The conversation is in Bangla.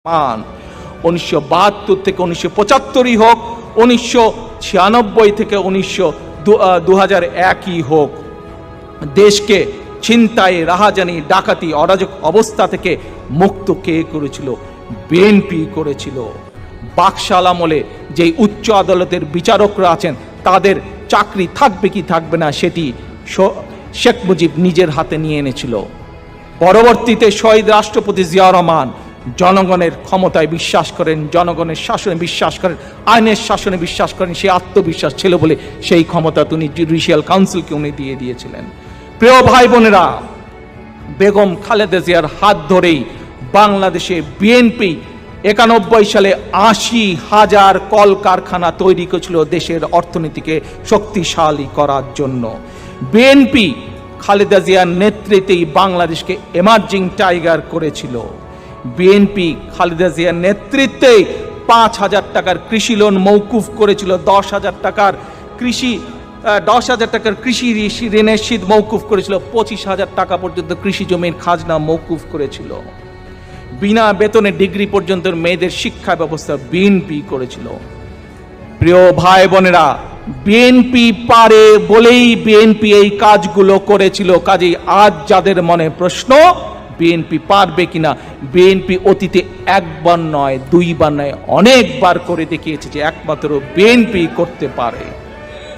মান 1972 থেকে 1975 হোক, 1996 থেকে 2001 হোক, দেশকে ছিনতাই, রাহাজানি, ডাকাতি, অরাজক অবস্থা থেকে মুক্ত কে করেছিল? বিএনপি করেছিল। বাকশাল আমলে যে উচ্চ আদালতের বিচারকরা আছেন তাদের চাকরি থাকবে কি থাকবে না সেটি শেখ মুজিব নিজের হাতে নিয়ে এনেছিল। পরবর্তীতে শহীদ রাষ্ট্রপতি জিয়াউর রহমান জনগণের ক্ষমতায় বিশ্বাস করেন, জনগণের শাসনে বিশ্বাস করেন, আইনের শাসনে বিশ্বাস করেন। সেই আত্মবিশ্বাস ছিল বলে সেই ক্ষমতা উনি জুডিশিয়াল কাউন্সিলকে উনি দিয়ে দিয়েছিলেন। প্রিয় ভাই বোনেরা, বেগম খালেদা জিয়ার হাত ধরেই বাংলাদেশে বিএনপি 91 সালে 80,000 কলকারখানা তৈরি করেছিল দেশের অর্থনীতিকে শক্তিশালী করার জন্য। বিএনপি খালেদা জিয়ার নেতৃত্বেই বাংলাদেশকে এমার্জিং টাইগার করেছিল। বিএনপি খালেদা জিয়ার নেতৃত্বে 5,000 টাকার কৃষি লোন মৌকুফ করেছিল, 10,000 টাকার কৃষি ঋণের শীত মৌকুফ করেছিল, 25,000 টাকা পর্যন্ত কৃষি জমির খাজনা মৌকুফ করেছিল। বিনা বেতনে ডিগ্রি পর্যন্ত মেয়েদের শিক্ষা ব্যবস্থা বিএনপি করেছিল। প্রিয় ভাই বোনেরা, বিএনপি পারে বলেই বিএনপি এই কাজগুলো করেছিল। কাজেই আজ যাদের মনে প্রশ্ন বিএনপি পারবে কিনা, বিএনপি অতীতে একবার নয়, দুইবার নয়, অনেকবার করে দেখিয়েছে যে একমাত্র বিএনপি করতে পারে।